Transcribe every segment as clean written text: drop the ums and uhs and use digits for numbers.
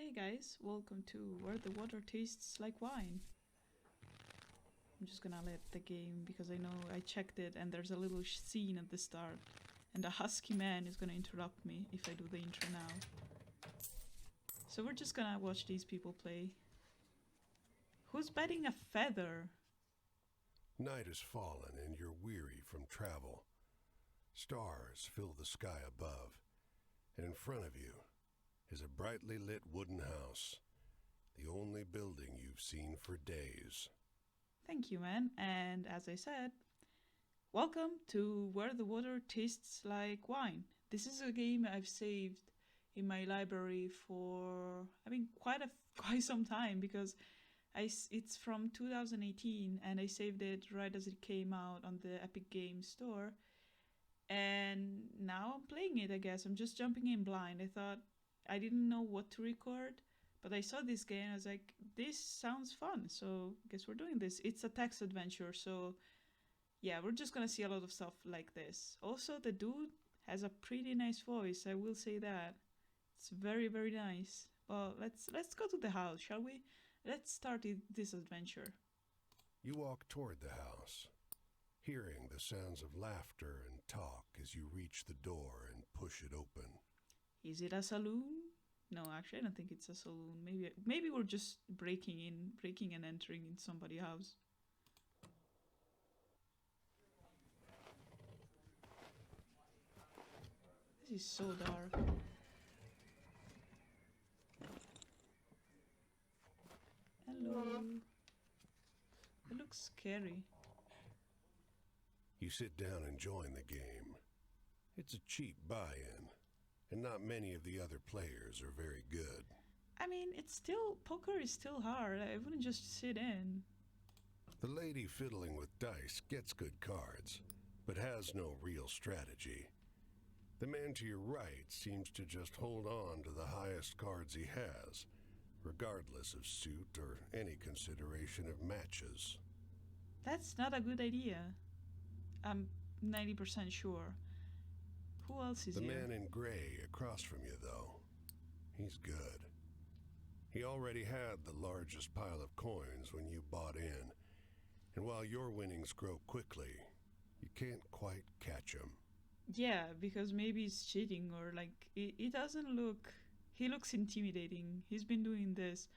Hey guys, welcome to Where the Water Tastes Like Wine. I'm just gonna let the game because I know I checked it and there's a little scene at the start, and the husky man is gonna interrupt me if I do the intro now. So we're just gonna watch these people play. Who's betting a feather? Night has fallen and you're weary from travel. Stars fill the sky above, and in front of you is a brightly lit wooden house, the only building you've seen for days. Thank you, man. And as I said, welcome to Where the Water Tastes Like Wine. This is a game I've saved in my library for quite some time because it's from 2018 and I saved it right as it came out on the Epic Games Store. And now I'm playing it, I guess. I'm just jumping in blind. I thought I didn't know what to record, but I saw this game and I was like, this sounds fun. So I guess we're doing this. It's a text adventure, so yeah, we're just gonna see a lot of stuff like this. Also, the dude has a pretty nice voice, I will say that. It's very, very nice. Well, let's go to the house, shall we? Let's start this adventure. You walk toward the house, hearing the sounds of laughter and talk as you reach the door and push it open. Is it a saloon? No, actually, I don't think it's a saloon. Maybe we're just breaking and entering in somebody's house. This is so dark. Hello. It looks scary. You sit down and join the game. It's a cheap buy-in, and not many of the other players are very good. I mean, poker is still hard. I wouldn't just sit in. The lady fiddling with dice gets good cards, but has no real strategy. The man to your right seems to just hold on to the highest cards he has, regardless of suit or any consideration of matches. That's not a good idea. I'm 90% sure. Who else is The here? man in gray across from you, though, he's good. He already had the largest pile of coins when you bought in, and while your winnings grow quickly, you can't quite catch him. Yeah, because maybe he's cheating or like it doesn't look. He looks intimidating. He's been doing this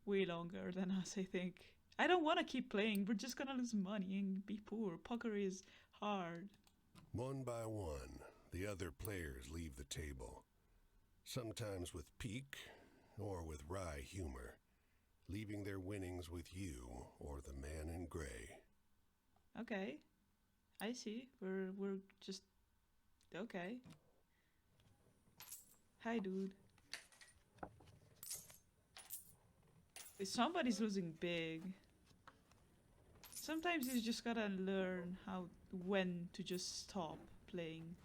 way longer than us, I think. I don't want to keep playing. We're just gonna lose money and be poor. Poker is hard. One by one, the other players leave the table, sometimes with pique or with wry humor, leaving their winnings with you or the man in gray. Okay, I see. We're just okay. Hi, dude. Somebody's losing big. Sometimes you just gotta learn when to just stop playing.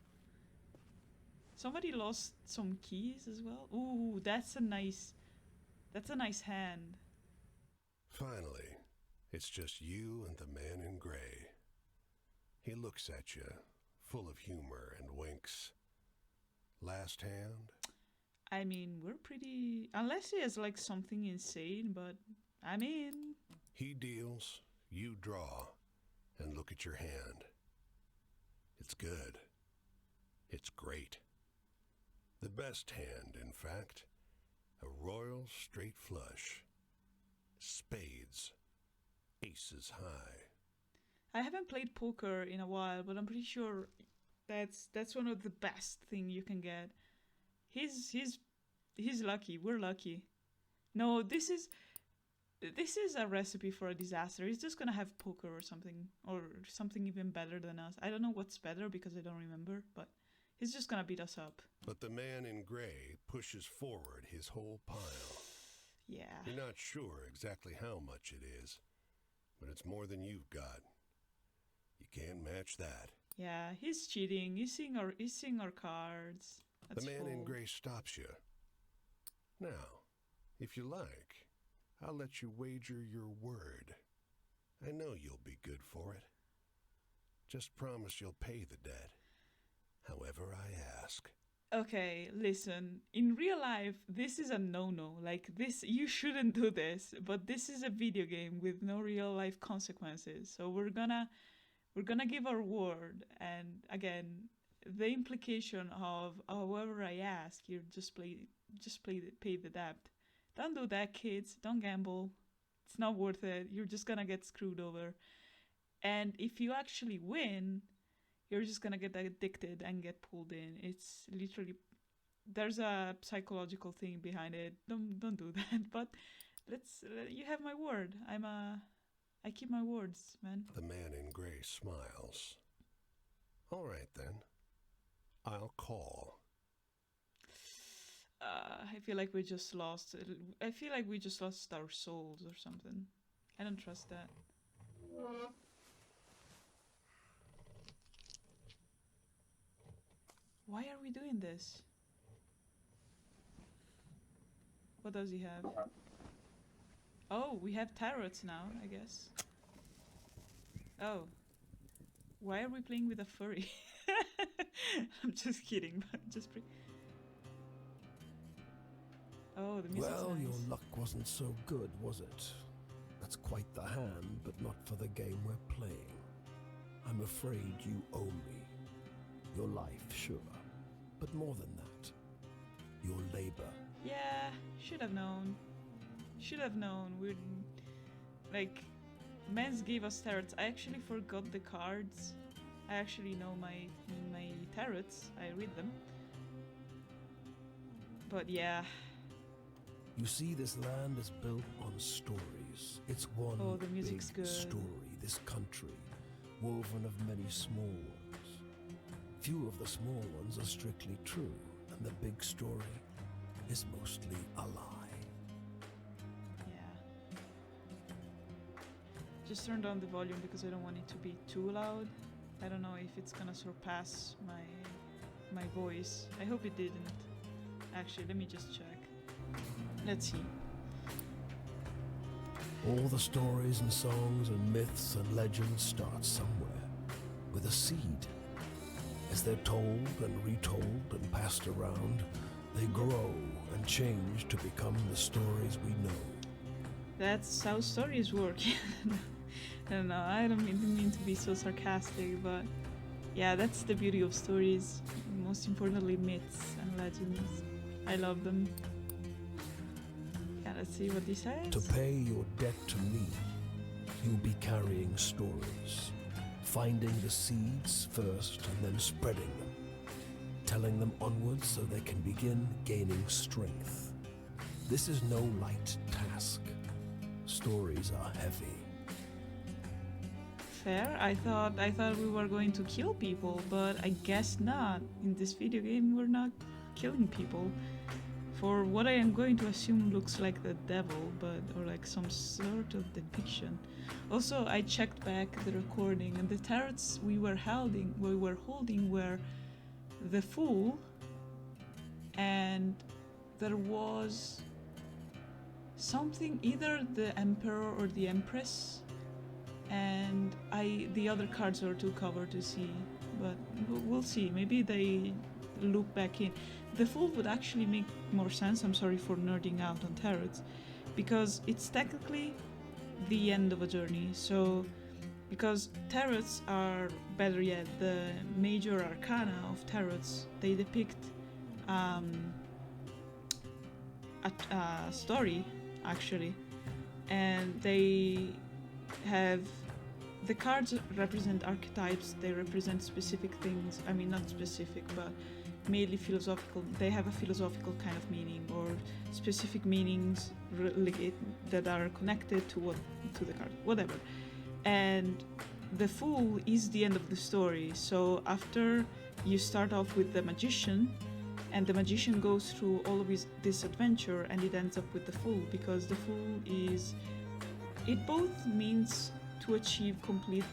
Somebody lost some keys as well. Ooh, that's a nice hand. Finally, it's just you and the man in gray. He looks at you, full of humor, and winks. Last hand? I mean, we're pretty. Unless he has like something insane, but I mean. He deals, you draw, and look at your hand. It's good. It's great. The best hand, in fact. A royal straight flush. Spades. Aces high. I haven't played poker in a while, but I'm pretty sure that's one of the best thing you can get. He's lucky. We're lucky. No, this is a recipe for a disaster. He's just gonna have poker or something even better than us. I don't know what's better because I don't remember, but he's just gonna beat us up. But the man in gray pushes forward his whole pile. Yeah. You're not sure exactly how much it is, but it's more than you've got. You can't match that. Yeah, he's cheating. He's seeing our cards. That's the man in full. gray stops you. Now, if you like, I'll let you wager your word. I know you'll be good for it. Just promise you'll pay the debt, however I ask. Okay, listen. In real life, this is a no-no. Like this, you shouldn't do this. But this is a video game with no real life consequences. So we're gonna give our word. And again, the implication of however I ask, you pay the debt. Don't do that, kids. Don't gamble. It's not worth it. You're just gonna get screwed over. And if you actually win, you're just gonna get addicted and get pulled in. It's literally there's a psychological thing behind it. Don't do that. But let's. You have my word. I keep my words, man. The man in gray smiles. All right then. I'll call. I feel like we just lost. I feel like we just lost our souls or something. I don't trust that. Why are we doing this? What does he have? Oh, we have tarots now, I guess. Oh, why are we playing with a furry? I'm just kidding, but just oh, the music's Well, nice. your luck wasn't so good, was it? That's quite the hand, but not for the game we're playing. I'm afraid you owe me. Your life, sure, but more than that. Your labor. Yeah, should have known. Should have known. We're like, Mens gave us tarots. I actually forgot the cards. I actually know my tarots. I read them. But yeah. You see, this land is built on stories. It's one Oh, the music's big good. story, this country, woven of many small ones. Few of the small ones are strictly true, and the big story is mostly a lie. Yeah. Just turn down the volume because I don't want it to be too loud. I don't know if it's gonna surpass my voice. I hope it didn't. Actually, let me just check. Let's see. All the stories and songs and myths and legends start somewhere, with a seed. As they're told and retold and passed around, they grow and change to become the stories we know. That's how stories work. I don't know. I don't mean to be so sarcastic, but yeah, that's the beauty of stories. Most importantly, myths and legends. I love them. Yeah, let's see what this says. To pay your debt to me, you'll be carrying stories, finding the seeds first and then spreading them, telling them onwards so they can begin gaining strength. This is no light task. Stories are heavy. Fair. I thought we were going to kill people, but I guess not. In this video game, we're not killing people. For what I am going to assume looks like the devil, or like some sort of depiction. Also, I checked back the recording, and the tarots we were holding were the Fool, and there was something, either the Emperor or the Empress, and the other cards are too covered to see, but we'll see. Maybe they loop back in. The Fool would actually make more sense. I'm sorry for nerding out on tarots, because it's technically the end of a journey. So, because tarots are, better yet, the major arcana of tarots, they depict a story, actually, and they have, the cards represent archetypes. They represent specific things. I mean, not specific, but mainly philosophical. They have a philosophical kind of meaning, or specific meanings that are connected to the card, whatever. And the Fool is the end of the story. So after you start off with the Magician, and the Magician goes through all of this adventure, and it ends up with the Fool, because the Fool is, it both means to achieve complete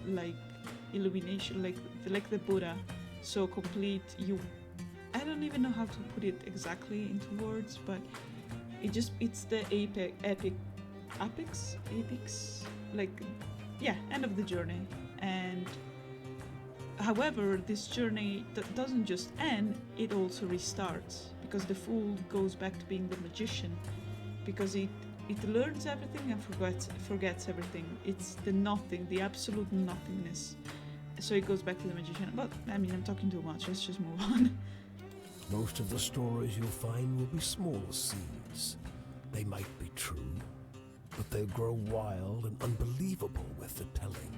like illumination, like the Buddha. So complete, I don't even know how to put it exactly into words, but it's the apex, like, yeah, end of the journey. And However, this journey doesn't just end, it also restarts. Because the fool goes back to being the magician. Because it learns everything and forgets everything. It's the nothing, the absolute nothingness. So it goes back to the magician. But, I mean, I'm talking too much. Let's just move on. Most of the stories you'll find will be small seeds. They might be true, but they'll grow wild and unbelievable with the telling.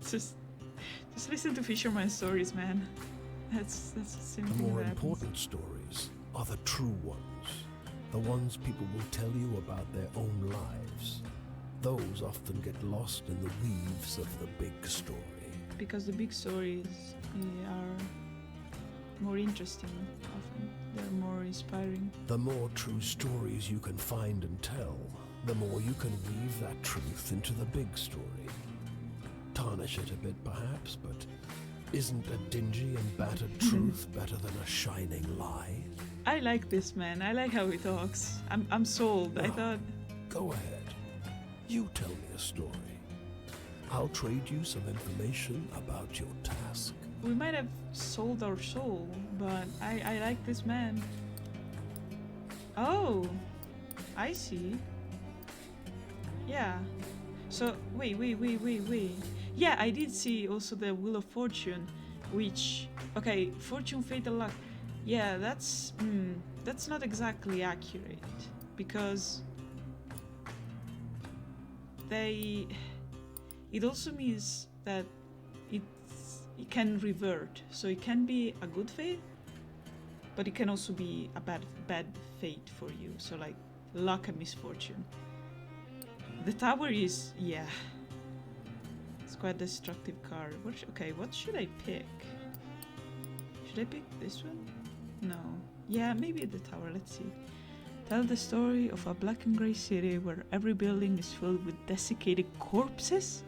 just listen to fisherman stories, man. That's the simple The thing more that happens. important stories are the true ones. The ones people will tell you about their own lives. Those often get lost in the weaves of the big story. Because the big stories are more interesting often. They're more inspiring. The more true stories you can find and tell, the more you can weave that truth into the big story. Tarnish it a bit perhaps, but isn't a dingy and battered truth better than a shining lie? I like this man. I like how he talks. I'm sold. I Well, thought Go ahead. You tell me a story. I'll trade you some information about your task. we might have sold our soul, but I like this man. Oh, I see. Yeah. So wait. Yeah, I did see also the Wheel of Fortune, which okay, fortune, fate, and luck. Yeah, that's not exactly accurate because it also means that it can revert. So it can be a good fate, but it can also be a bad fate for you. So like luck and misfortune. The tower is it's quite a destructive card. What should I pick? Should I pick this one? No. Yeah, maybe the tower. Let's see. Tell the story of a black and grey city where every building is filled with desiccated corpses?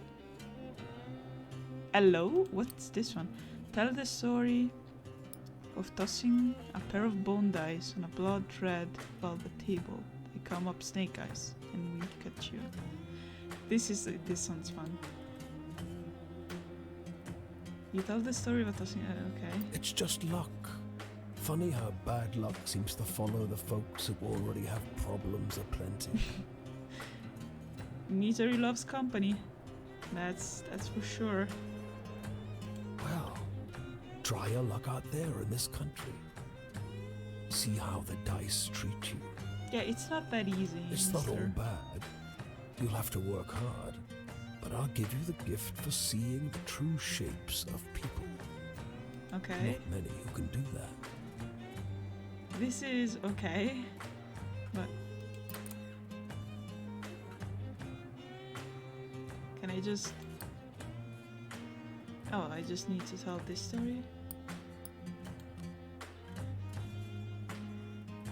Hello? What's this one? Tell the story of tossing a pair of bone dice on a blood-red velvet table. They come up snake eyes and wink at you. This sounds fun. You tell the story of a tossing... okay. It's just luck. Funny how bad luck seems to follow the folks who already have problems aplenty. Misery loves company. That's for sure. Well, try your luck out there in this country. See how the dice treat you. Yeah, it's not that easy. It's not all mister. bad. You'll have to work hard, but I'll give you the gift for seeing the true shapes of people. Okay. Not many who can do that. This is okay. But can I just... oh, I just need to tell this story?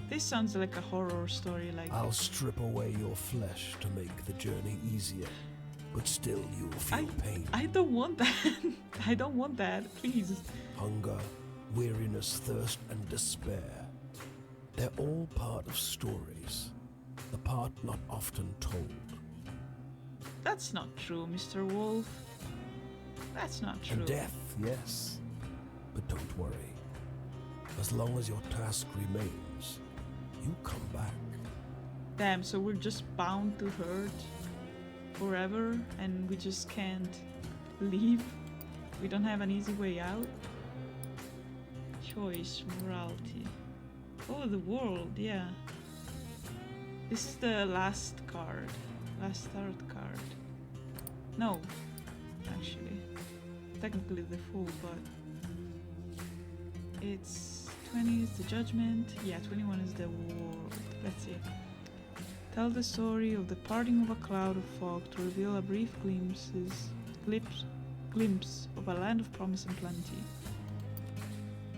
This sounds like a horror story, like... I'll strip away your flesh to make the journey easier, but still you'll feel pain. I don't want that. I don't want that, please. Hunger, weariness, thirst, and despair. They're all part of stories, the part not often told. That's not true, Mr. Wolf. That's not true. And death, yes. But don't worry. As long as your task remains, you come back. Damn, so we're just bound to hurt forever and we just can't leave? We don't have an easy way out? Choice, morality. Oh, the world, yeah. This is the last card. Last start card. No, actually. Technically the Fool, but... it's 20 is the Judgment. Yeah, 21 is the World. Let's see. Tell the story of the parting of a cloud of fog to reveal a brief glimpse of a land of promise and plenty.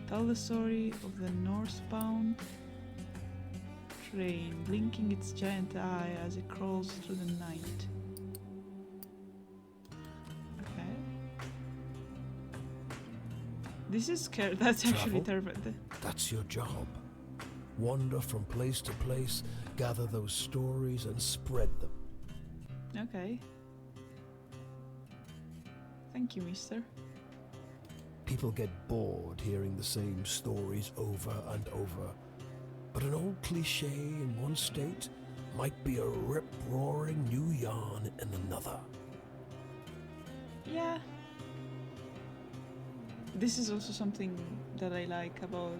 Tell the story of the northbound train blinking its giant eye as it crawls through the night. Okay. This is scary. That's actually Travel? terrible. That's your job. Wander from place to place, gather those stories and spread them. Okay. Thank you, mister. People get bored hearing the same stories over and over. But an old cliche in one state might be a rip-roaring new yarn in another. Yeah. This is also something that I like about,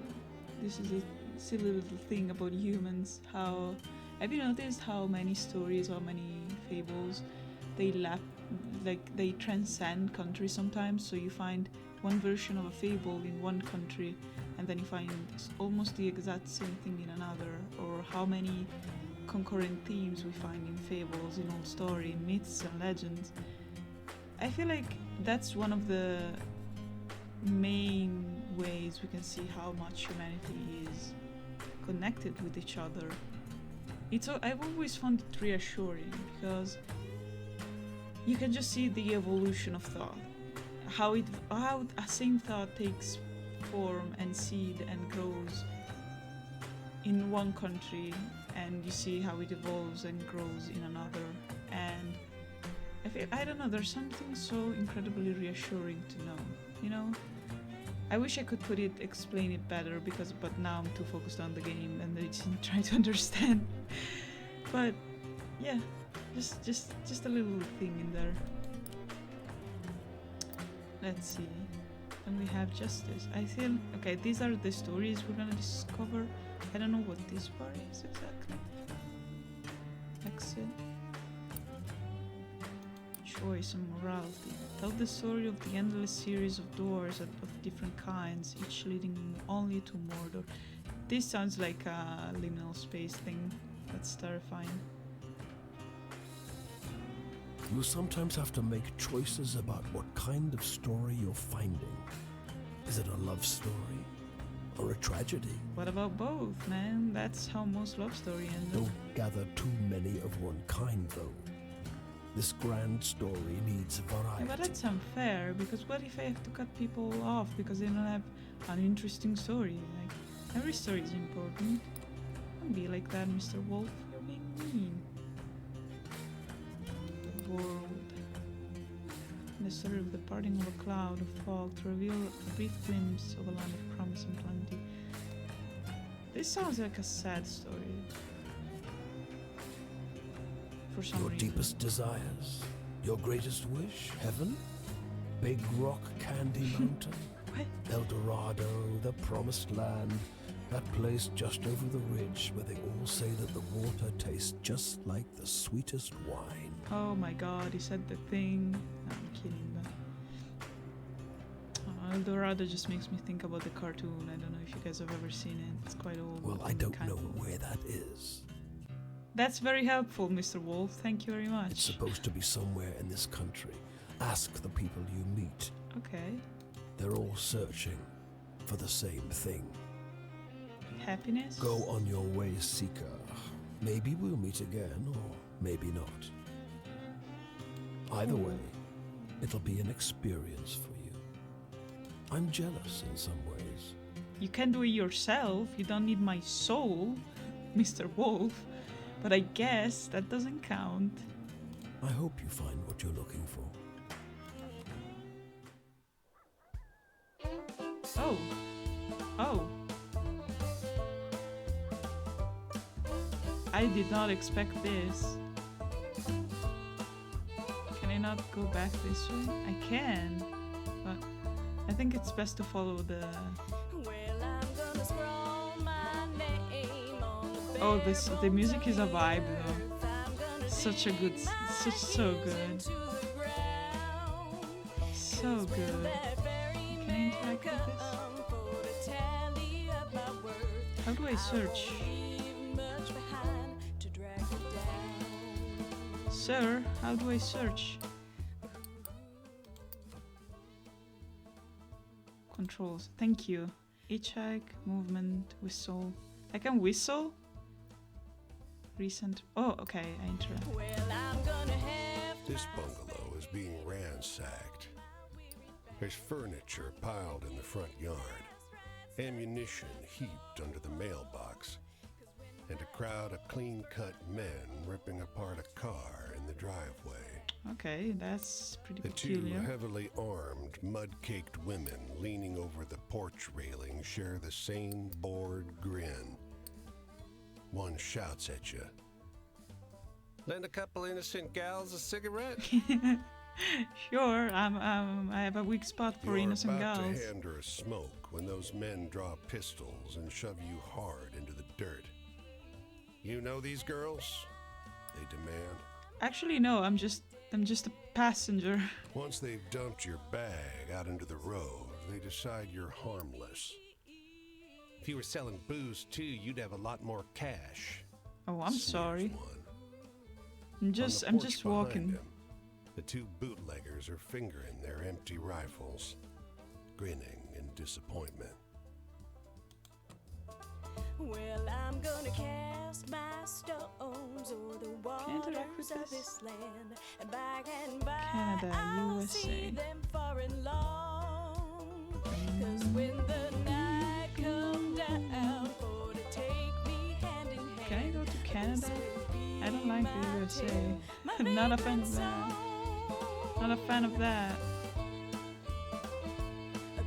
this is a silly little thing about humans. How, have you noticed how many stories or many fables, they transcend countries sometimes? So you find one version of a fable in one country, and then you find almost the exact same thing in another. Or how many concurrent themes we find in fables, in old story, in myths and legends. I feel like that's one of the main ways we can see how much humanity is connected with each other. I've always found it reassuring because you can just see the evolution of thought, how a same thought takes form and seed and grows in one country, and you see how it evolves and grows in another. And I don't know, there's something so incredibly reassuring to know, you know? I wish I could explain it better, but now I'm too focused on the game and I didn't try to understand. But yeah, just a little thing in there. Let's see. And we have justice. I feel okay. These are the stories we're gonna discover. I don't know what this part is exactly. Exit. Choice and morality. Tell the story of the endless series of doors of different kinds, each leading only to Mordor. This sounds like a liminal space thing. That's terrifying. You sometimes have to make choices about what kind of story you're finding. Is it a love story or a tragedy? What about both, man? That's how most love story ends. Don't gather too many of one kind, though. This grand story needs variety. Yeah, but that's unfair, because what if I have to cut people off because they don't have an interesting story? Like, every story is important. Don't be like that, Mr. Wolf. You're being mean. The world. The story of the parting of a cloud of fog to reveal a brief glimpse of a land of promise and plenty. This sounds like a sad story. For some Your reason. deepest desires, your greatest wish, heaven? Big Rock Candy Mountain? What? El Dorado, the promised land, that place just over the ridge where they all say that the water tastes just like the sweetest wine. Oh my god, he said the thing. No, I'm kidding, but El Dorado just makes me think about the cartoon. I don't know if you guys have ever seen it. It's quite old. Well, I don't kind know of. where that is. That's very helpful, Mr. Wolf. Thank you very much. It's supposed to be somewhere in this country. Ask the people you meet. Okay. They're all searching for the same thing. Happiness? Go on your way, seeker. Maybe we'll meet again, or maybe not. Either way, it'll be an experience for you. I'm jealous in some ways. You can do it yourself. You don't need my soul, Mr. Wolf. But I guess that doesn't count. I hope you find what you're looking for. Oh. Oh. I did not expect this. Can I not go back this way? I can, but I think it's best to follow the... Oh, the music is a vibe though. So good. So good. Can I interact with this? How do I search? Sir, how do I search? Controls. Thank you. Hitchhike, movement, whistle. I can whistle? Recent. Oh, okay, I interact. This bungalow is being ransacked. There's furniture piled in the front yard, ammunition heaped under the mailbox, and a crowd of clean-cut men ripping apart a car in the driveway. Okay, that's pretty The two peculiar. heavily armed, mud-caked women leaning over the porch railing share the same bored grin. One shouts at you. Lend a couple innocent gals a cigarette? Sure, I have a weak spot for innocent You're about girls. to hand her a smoke when those men draw pistols and shove you hard into the dirt. You know these girls? They demand. Actually, no, I'm just a passenger. Once they've dumped your bag out into the road, they decide you're harmless. If you were selling booze too, you'd have a lot more cash. Oh, I'm Sneers sorry. one. I'm On just the I'm porch just behind walking. him, the two bootleggers are fingering their empty rifles, grinning in disappointment. Well, I'm gonna cast my stones o'er the Can I interact with waters of this? this land, and by and by Canada, I'll USA. see them far and long. 'Cause when the night come down for to take me hand in hand, Can I go to Canada? this will be I don't like my the USA. tale, my I'm not a fan favorite of that. song. Not a fan of that.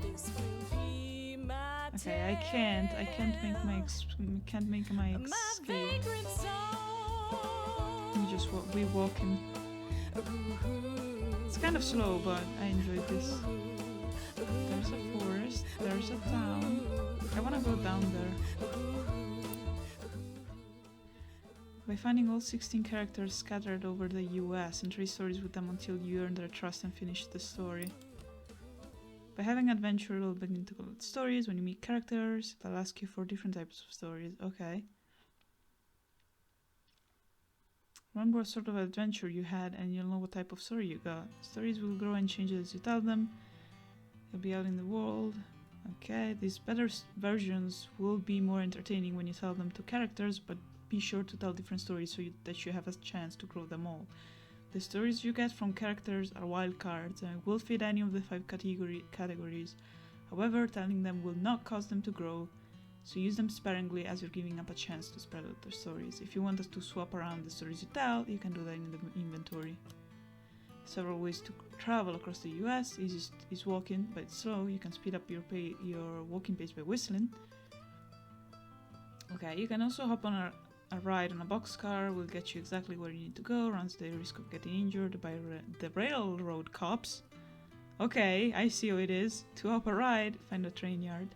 This will be my Okay, I can't can't make my my escape. favorite song. We just we walking. It's kind of slow, but I enjoyed this. There's a forest. There's a town. I wanna go down there. By finding all 16 characters scattered over the US and trade stories with them until you earn their trust and finish the story. By having adventure, you'll begin to collect stories. When you meet characters, they'll ask you for different types of stories. Okay. Remember what sort of adventure you had and you'll know what type of story you got. Stories will grow and change as you tell them. You'll be out in the world. Okay, these better versions will be more entertaining when you tell them to characters, but be sure to tell different stories so that you have a chance to grow them all. The stories you get from characters are wild cards and will fit any of the 5 categories. However, telling them will not cause them to grow, so use them sparingly as you're giving up a chance to spread out their stories. If you want us to swap around the stories you tell, you can do that in the inventory. Several ways to travel across the US. Easiest is walking, but it's slow. You can speed up your walking pace by whistling. Okay, you can also hop on a ride on a boxcar. Will get you exactly where you need to go, runs the risk of getting injured by the railroad cops. Okay, I see how it is. To hop a ride, find a train yard.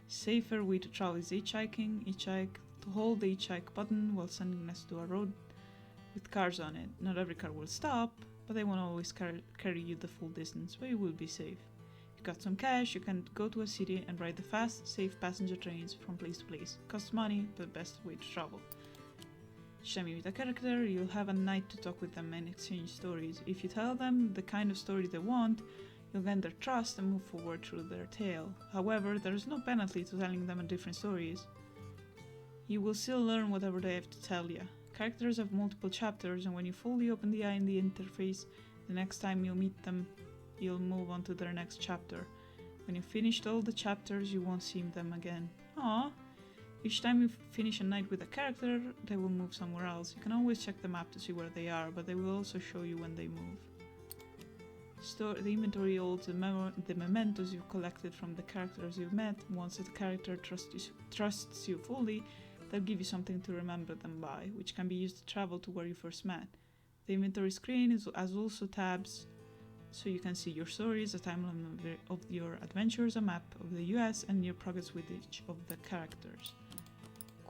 Safer way to travel is hitchhiking. Hitchhike to hold the hitchhike button while standing next to a road with cars on it. Not every car will stop, but they won't always carry you the full distance, but you will be safe. If you've got some cash, you can go to a city and ride the fast, safe passenger trains from place to place. Costs money, but best way to travel. Each time you meet a character, you'll have a night to talk with them and exchange stories. If you tell them the kind of story they want, you'll gain their trust and move forward through their tale. However, there is no penalty to telling them different stories. You will still learn whatever they have to tell you. Characters have multiple chapters, and when you fully open the eye in the interface, the next time you'll meet them, you'll move on to their next chapter. When you've finished all the chapters, you won't see them again. Aww. Each time you finish a night with a character, they will move somewhere else. You can always check the map to see where they are, but they will also show you when they move. The inventory holds the mementos you've collected from the characters you've met. Once a character trusts you fully, they'll give you something to remember them by, which can be used to travel to where you first met. The inventory screen has also tabs, so you can see your stories, a timeline of your adventures, a map of the US, and your progress with each of the characters.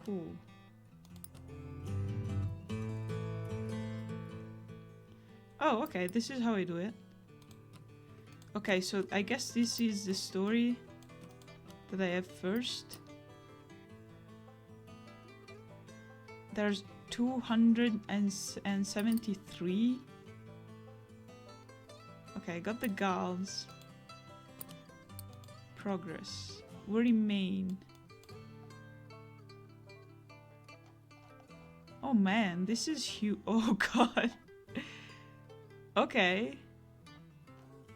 Cool. Oh, okay, this is how I do it. Okay, so I guess this is the story that I have first. There's 273. Okay, I got the gals. Progress. We remain. Oh man, this is huge. Oh god. Okay.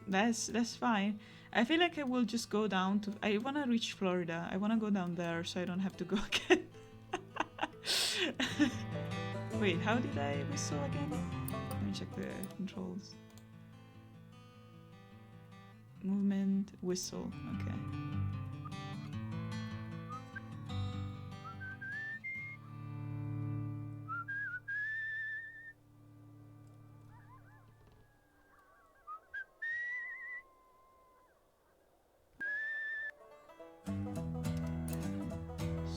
That's fine. I feel like I will just go down to... I want to reach Florida. I want to go down there so I don't have to go again. Wait, how did I whistle again? Let me check the controls. Movement, whistle, okay.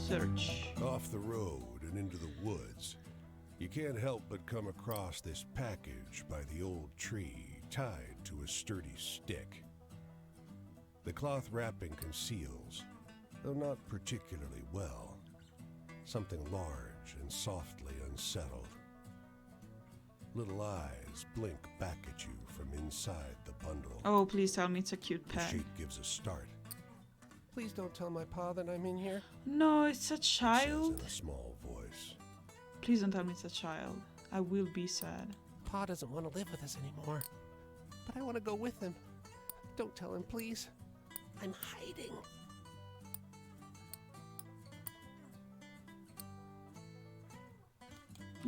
Search. Off the road and into the woods, you can't help but come across this package by the old tree tied to a sturdy stick. The cloth wrapping conceals, though not particularly well, something large and softly unsettled. Little eyes blink back at you from inside the bundle. Oh, please tell me it's a cute The pet. sheet gives a start. Please don't tell my pa that I'm in here, No, it's a says child. in a small voice. Please don't tell me it's a child. I will be sad. Pa doesn't want to live with us anymore. But I want to go with him. Don't tell him, please. I'm hiding.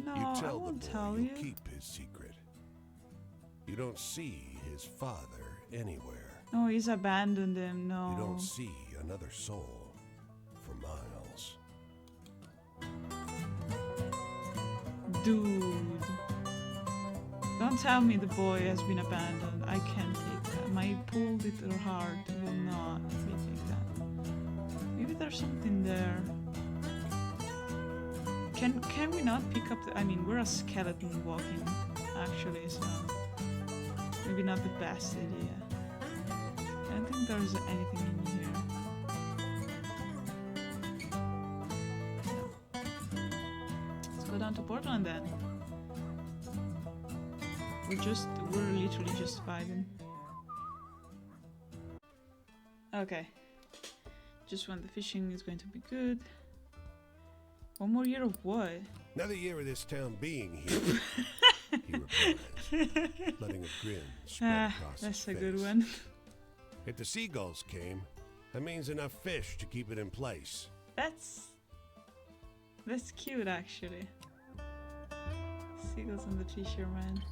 No, You I tell the won't boy tell you'll you. keep his secret. You don't see his father anywhere. No, he's abandoned him. No. You don't see another soul for miles. Dude. Don't tell me the boy has been abandoned. I can't take that. My poor little heart will not take that. Maybe there's something there. Can we not pick up the... I mean, we're a skeleton walking, actually, so... Maybe not the best idea. I don't think there's anything in here. No. Let's go down to Portland then. We're literally just vibing. Okay. Just when the fishing is going to be good. One more year of what? Another year of this town being here, he replied, letting a grin spread across That's his a good face. one. If the seagulls came, that means enough fish to keep it in place. That's cute actually. Seagulls and the fisherman.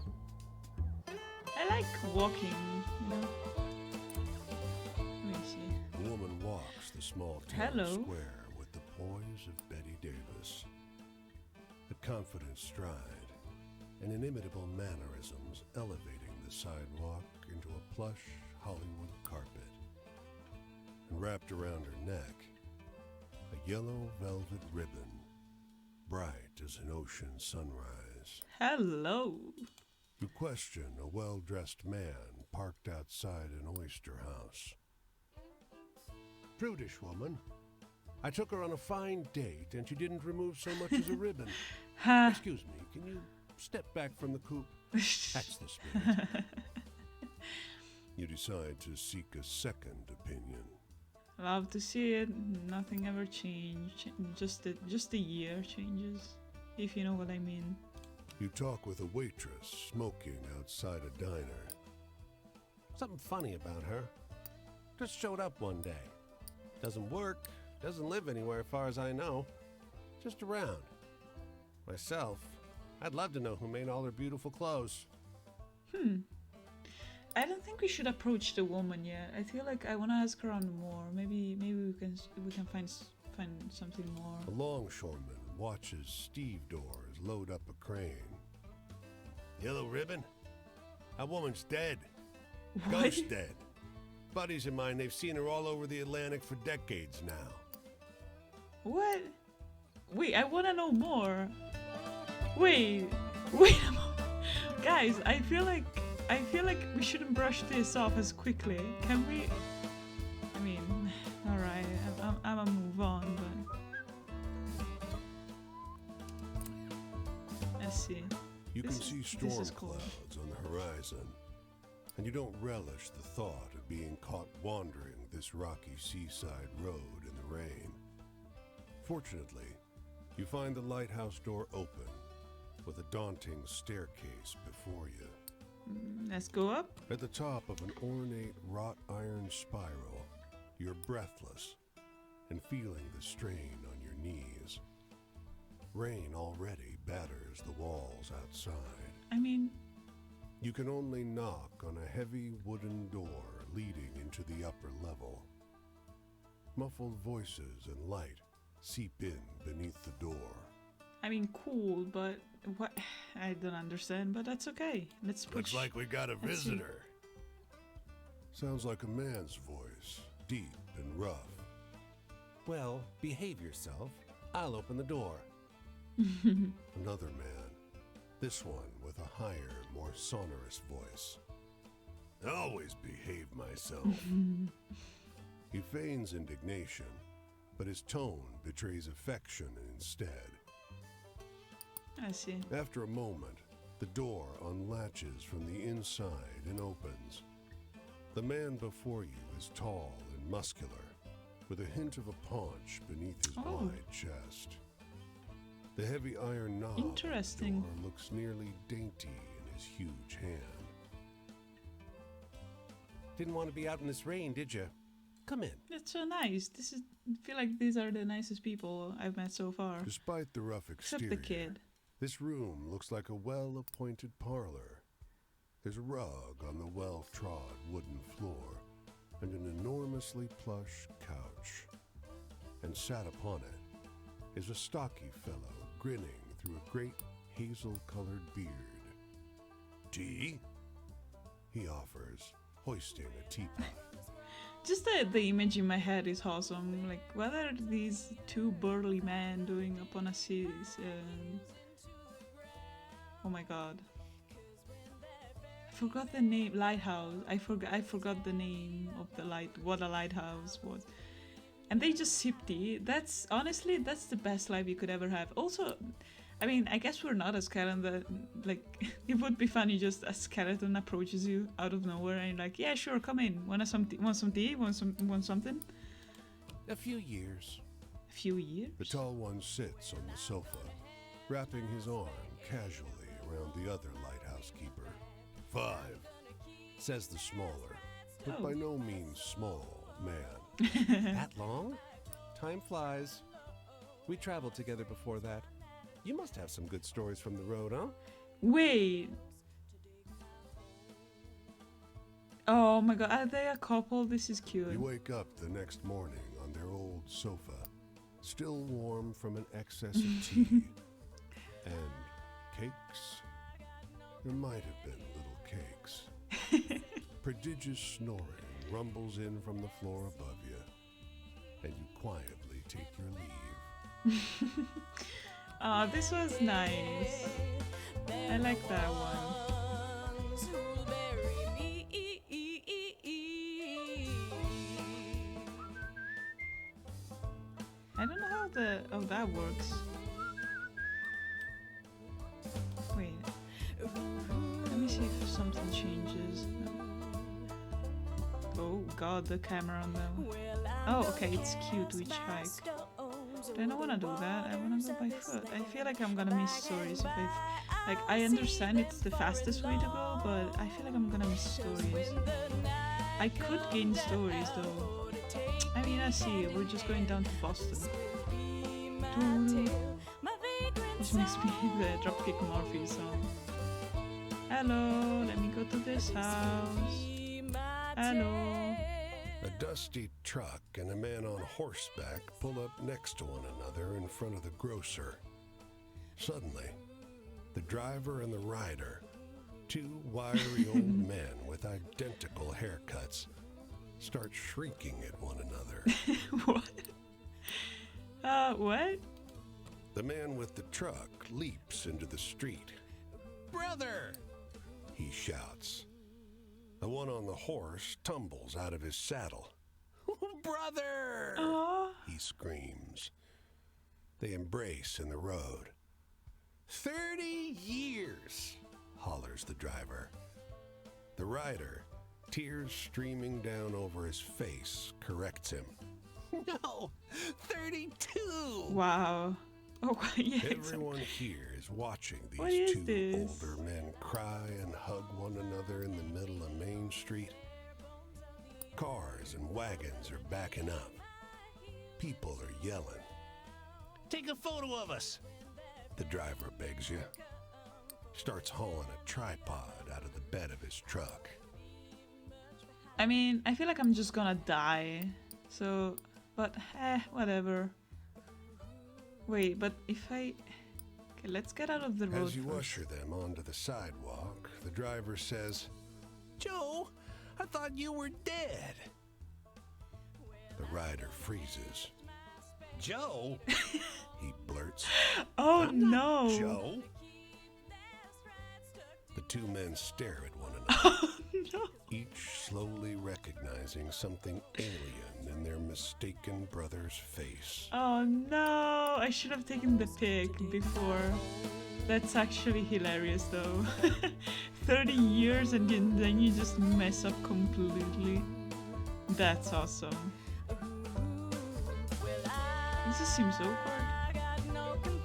I like walking, you know. Let me see. The woman walks the small town Hello. square with the poise of Betty Davis. A confident stride and inimitable mannerisms elevating the sidewalk into a plush Hollywood carpet. And wrapped around her neck, a yellow velvet ribbon, bright as an ocean sunrise. Hello. You question a well-dressed man parked outside an oyster house. Prudish woman. I took her on a fine date and she didn't remove so much as a ribbon. Ha. Excuse me, can you step back from the coop? That's the spirit. You decide to seek a second opinion. Love to see it. Nothing ever changed. Just the year changes, if you know what I mean. You talk with a waitress smoking outside a diner. Something funny about her. Just showed up one day. Doesn't work, doesn't live anywhere as far as I know. Just around. Myself, I'd love to know who made all her beautiful clothes. I don't think we should approach the woman yet. I feel like I want to ask her on more. Maybe we can find something more. A longshoreman watches Steve Doors load up a crane. Yellow ribbon? That woman's dead. What? Ghost dead. Buddies of mine, they've seen her all over the Atlantic for decades now. What? Wait, I want to know more. Wait a moment. Guys, I feel like we shouldn't brush this off as quickly. Can we? I mean, all right, I'm gonna move on, but let's see. You can This see is storm cool. clouds on the horizon, and you don't relish the thought of being caught wandering this rocky seaside road in the rain. Fortunately, you find the lighthouse door open with a daunting staircase before you. Let's go up. At the top of an ornate wrought iron spiral, you're breathless and feeling the strain on your knees. rain already batters the walls outside. I mean, You can only knock on a heavy wooden door leading into the upper level. Muffled voices and light seep in beneath the door. cool, but what? I don't understand, but that's okay. Let's push. Looks like we got a Let's see. visitor. Sounds like a man's voice, deep and rough. Well, behave yourself. I'll open the door. Another man, this one with a higher, more sonorous voice. I always behave myself. He feigns indignation, but his tone betrays affection instead. I see. After a moment, the door unlatches from the inside and opens. The man before you is tall and muscular, with a hint of a paunch beneath his Oh. wide chest. The heavy iron knob of the Interesting. door looks nearly dainty in his huge hand. Didn't want to be out in this rain, did you? Come in. That's so nice. I feel like these are the nicest people I've met so far. Despite the rough Except exterior, the kid. this room looks like a well-appointed parlor. There's a rug on the well-trod wooden floor and an enormously plush couch. And sat upon it is a stocky fellow grinning through a great hazel-colored beard. Tea? He offers, hoisting a teapot. Just the image in my head is awesome. Like, what are these two burly men doing upon a sea? Oh my god. I forgot the name. Lighthouse. I forgot the name of the what a lighthouse was. And they just sip tea. That's the best life you could ever have. Also, I guess we're not a skeleton. Like, it would be funny just a skeleton approaches you out of nowhere and you're like, yeah, sure, come in. Want some tea? Want something? A few years. A few years? The tall one sits on the sofa, wrapping his arm casually around the other lighthouse keeper. 5, says the smaller, but Oh. by no means small, man. That long? Time flies. We traveled together before that. You must have some good stories from the road, huh? Wait. Oh my god, are they a couple? This is cute. You wake up the next morning on their old sofa, still warm from an excess of tea. And cakes? There might have been little cakes. Prodigious snoring rumbles in from the floor above you, and you quietly take your leave. Oh, this was nice. I like that one. I don't know how that works. Wait. Let me see if something changes. No. Oh god, the camera on them. Oh, okay, it's cute to hitchhike. I don't want to do that. I want to go by foot. I feel like I'm gonna miss stories if I understand it's the fastest way to go, but I feel like I'm gonna miss stories. I could gain stories though. I see. We're just going down to Boston. Which makes me the Dropkick Murphy song. Hello, let me go to this house. Hello. A dusty truck and a man on horseback pull up next to one another in front of the grocer. Suddenly, the driver and the rider, two wiry old men with identical haircuts, start shrieking at one another. What? The man with the truck leaps into the street. Brother! He shouts. The one on the horse tumbles out of his saddle. Brother! Aw. He screams. They embrace in the road. 30 years! Hollers the driver. The rider, tears streaming down over his face, corrects him. No! 32! Wow. Oh, yeah. Everyone here is watching What these is two this? older men cry and hug one another in the middle of Main Street. Cars and wagons are backing up. People are yelling. Take a photo of us! the driver begs you. Starts hauling a tripod out of the bed of his truck. I mean, I feel like I'm just gonna die. So, but whatever. Wait, but if I... Okay, let's get out of the road As you first. usher them onto the sidewalk, the driver says, Joe, I thought you were dead. the rider freezes. Joe? He blurts, Oh I'm not no! Joe. The two men stare at one another, Oh no! each slowly recognizing something alien in their mistaken brother's face. Oh no! I should have taken the pic before. That's actually hilarious though. 30 years and then you just mess up completely. That's awesome. This just seems awkward.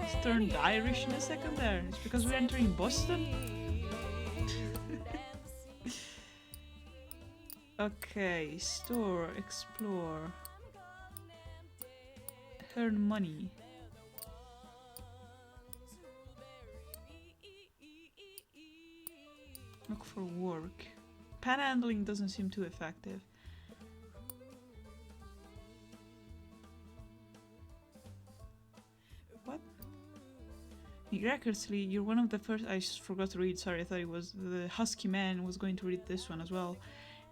It's turned Irish in a second there. It's because we're entering Boston? Okay, store, explore. Earn money. Look for work. Panhandling doesn't seem too effective. What? Miraculously, you're one of the first. I forgot to read, sorry, I thought it was the Husky Man was going to read this one as well.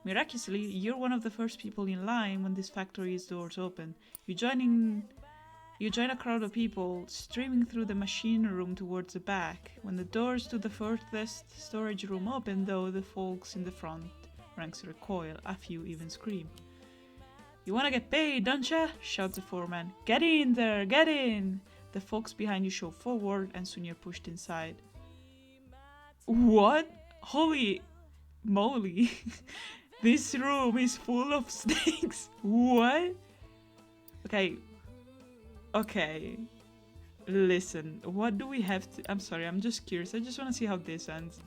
Miraculously, you're one of the first people in line when this factory's doors open. You join a crowd of people streaming through the machine room towards the back. When the doors to the furthest storage room open, though, the folks in the front ranks recoil, a few even scream. You wanna get paid, don't ya? Shouts the foreman. Get in there, get in! The folks behind you shove forward, and soon you're pushed inside. What? Holy moly! This room is full of snakes. What? Okay. Listen, what do we have to... I'm sorry, I'm just curious. I just want to see how this ends.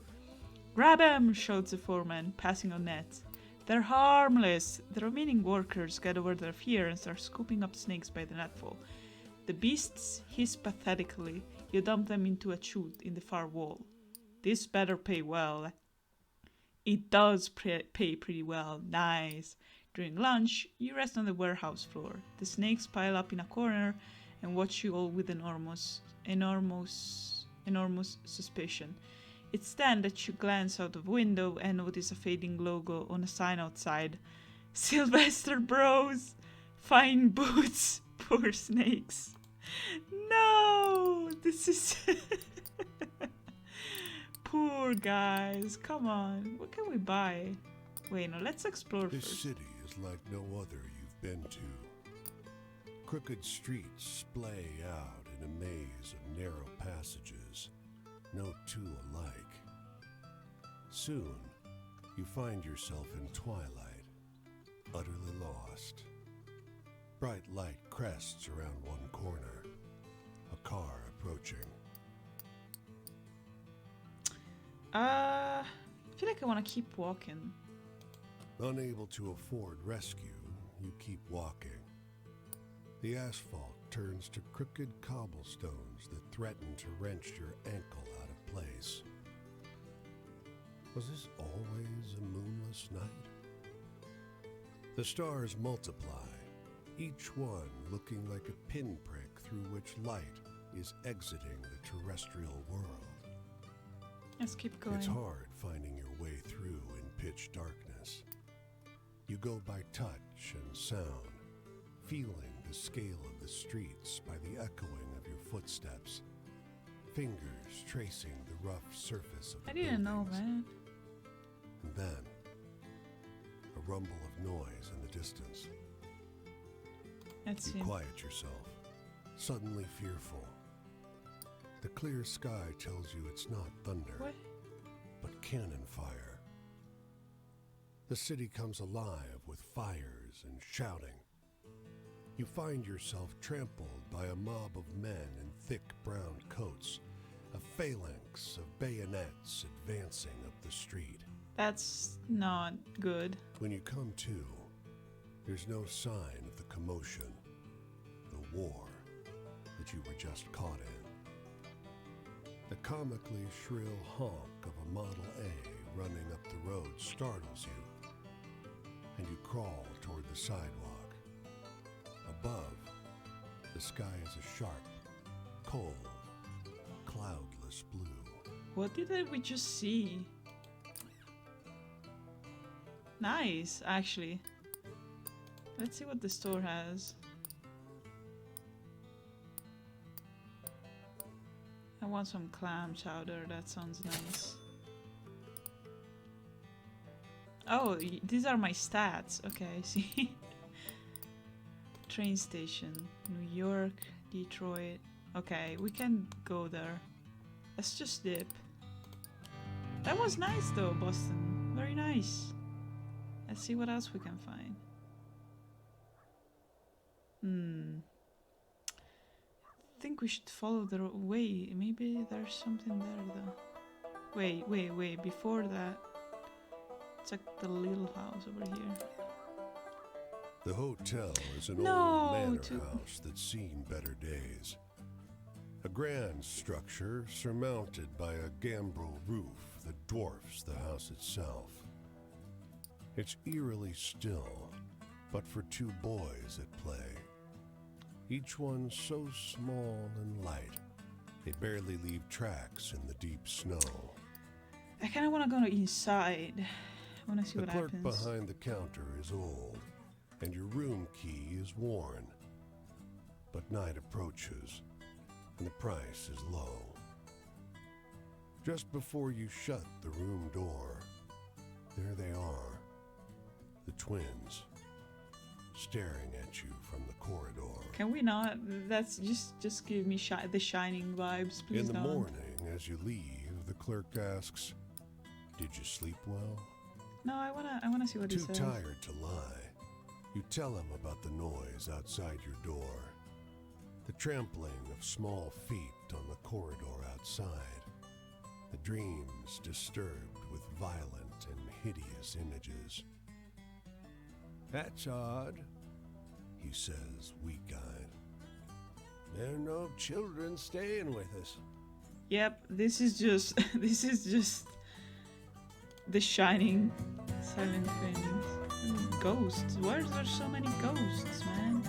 Grab 'em, shouts the foreman, passing on nets. They're harmless. The remaining workers get over their fear and start scooping up snakes by the netful. The beasts hiss pathetically. You dump them into a chute in the far wall. This better pay well. It does pay pretty well. Nice. During lunch, you rest on the warehouse floor. The snakes pile up in a corner and watch you all with enormous suspicion. It's then that you glance out of window and notice a fading logo on a sign outside. Sylvester Bros! Fine boots! Poor snakes. No! This is... Poor guys. Come on. What can we buy? Wait, no, let's explore This first. city is like no other you've been to. Crooked streets splay out in a maze of narrow passages, no two alike. Soon, you find yourself in twilight, utterly lost. Bright light crests around one corner, a car approaching. I feel like I want to keep walking. Unable to afford rescue, you keep walking. The asphalt turns to crooked cobblestones that threaten to wrench your ankle out of place. Was this always a moonless night? The stars multiply, each one looking like a pinprick through which light is exiting the terrestrial world. Let's keep going. It's hard finding your way through in pitch darkness. You go by touch and sound, feeling the scale of the streets by the echoing of your footsteps, fingers tracing the rough surface of the I didn't know, buildings. man. And then, a rumble of noise in the distance. Let's see. You quiet yourself, suddenly fearful. The clear sky tells you it's not thunder, What? but cannon fire. The city comes alive with fires and shouting. You find yourself trampled by a mob of men in thick brown coats, a phalanx of bayonets advancing up the street. That's not good. When you come to, there's no sign of the commotion, the war that you were just caught in. comically shrill honk of a Model A running up the road startles you, and you crawl toward the sidewalk. Above, the sky is a sharp, cold, cloudless blue. What did we just see? Nice, actually. Let's see what the store has. I want some clam chowder, that sounds nice. Oh, these are my stats. Okay, I see. Train station. New York, Detroit. Okay, we can go there. Let's just dip. That was nice though, Boston. Very nice. Let's see what else we can find. I think we should follow the way. Maybe there's something there though. Wait. Before that, check the little house over here. The hotel is an No, old manor house that's seen better days. A grand structure surmounted by a gambrel roof that dwarfs the house itself. It's eerily still, but for two boys at play. Each one so small and light, they barely leave tracks in the deep snow. I kind of want to go inside. I want to see The what clerk happens. behind the counter is old, and your room key is worn. But night approaches, and the price is low. Just before you shut the room door, there they are, the twins, staring at you from the corridor. Can we not? That's just give me the Shining vibes, please. In the don't. morning, as you leave, the clerk asks, "Did you sleep well?" No, I wanna see what he Too says. tired to lie, you tell him about the noise outside your door, the trampling of small feet on the corridor outside, the dreams disturbed with violent and hideous images. "That's odd," he says, weak-eyed. "There are no children staying with us." Yep, this is just the Shining silent things. Ghosts. Why are there so many ghosts, man?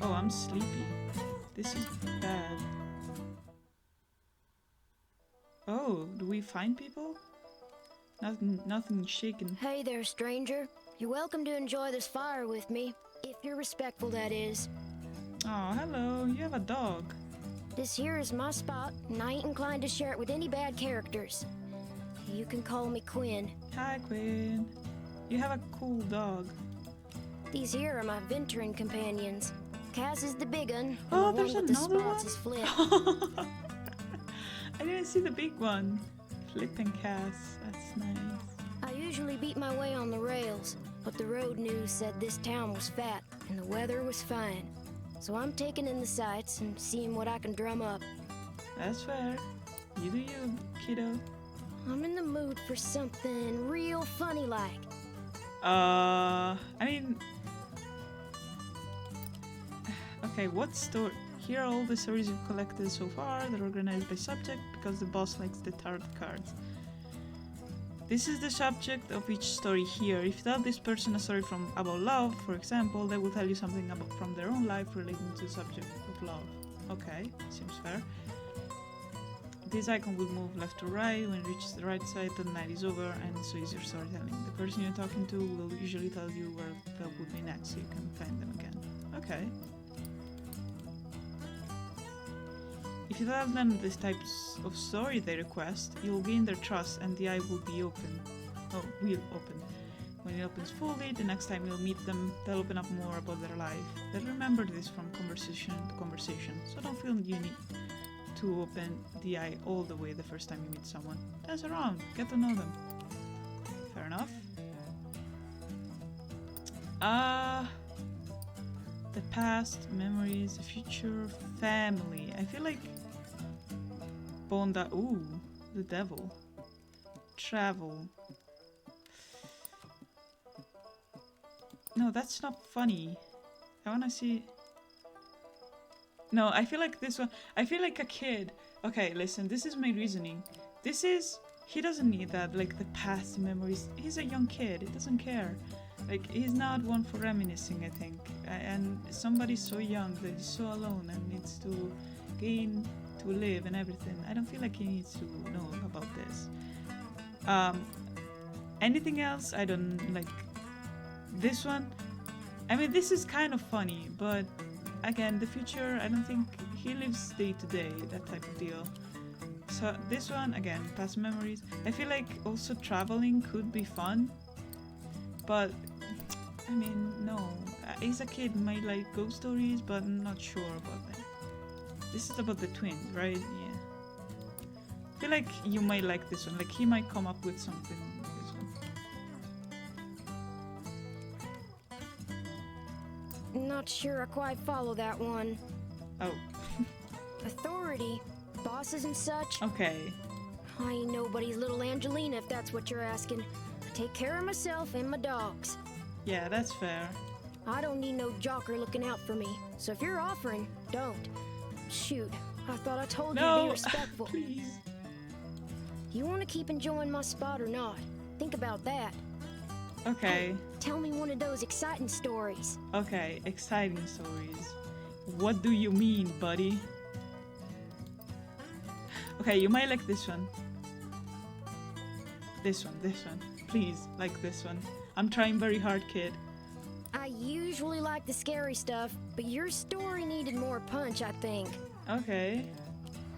Oh, I'm sleepy. This is bad. Oh, do we find people? Nothing shaken. Hey there, stranger. You're welcome to enjoy this fire with me, if you're respectful, that is. Oh, hello. You have a dog. This here is my spot, and I ain't inclined to share it with any bad characters. You can call me Quinn. Hi, Quinn. You have a cool dog. These here are my venturing companions. Cass is the big un, and Oh, the one there's with the another spots one? is Flip. I didn't see the big one. Flip and Cass. That's nice. I usually beat my way on the rails, but the road news said this town was fat, and the weather was fine. So I'm taking in the sights and seeing what I can drum up. That's fair. You do you, kiddo. I'm in the mood for something real funny-like. I mean... Okay, what story? Here are all the stories you've collected so far. They're organized by subject because the boss likes the tarot cards. This is the subject of each story here. If you tell this person a story about love, for example, they will tell you something from their own life relating to the subject of love. Okay, seems fair. This icon will move left to right. When it reaches the right side, the night is over, and so is your storytelling. The person you're talking to will usually tell you where they will be next, so you can find them again. Okay. If you tell them the types of story they request, you will gain their trust and the eye will be open. Oh, will open. When it opens fully, the next time you'll meet them, they'll open up more about their life. They'll remember this from conversation to conversation, so don't feel you need to open the eye all the way the first time you meet someone. Dance around, get to know them. Fair enough. The past, memories, the future, family. I feel like Bonda. Ooh, the devil. Travel. No, that's not funny. I wanna see. No, I feel like this one. I feel like a kid Okay, listen, this is my reasoning. This is... He doesn't need that, like, the past memories. He's a young kid, he doesn't care. Like, he's not one for reminiscing, I think. And somebody so young that is so alone and needs to gain to live and everything. I don't feel like he needs to know about this. Anything else? I don't like this one. I mean, this is kind of funny, but again, the future, I don't think he lives day to day, that type of deal. So this one, again, past memories. I feel like also traveling could be fun, but I mean, no. As a kid, might like ghost stories, but I'm not sure about that. This is about the twins, right? Yeah. I feel like you might like this one. Like he might come up with something. This one. Not sure I quite follow that one. Oh. Authority, bosses and such. Okay. I ain't nobody's little Angelina if that's what you're asking. I take care of myself and my dogs. Yeah, that's fair. I don't need no jocker looking out for me. So if you're offering, don't. Shoot, I thought I told you to be No, respectful. please. You want to keep enjoying my spot or not? Think about that. Okay. Tell me one of those exciting stories. Okay, exciting stories. What do you mean, buddy? Okay, you might like this one. This one. Please, like this one. I'm trying very hard, kid. I usually like the scary stuff, but your story needed more punch, I think. Okay.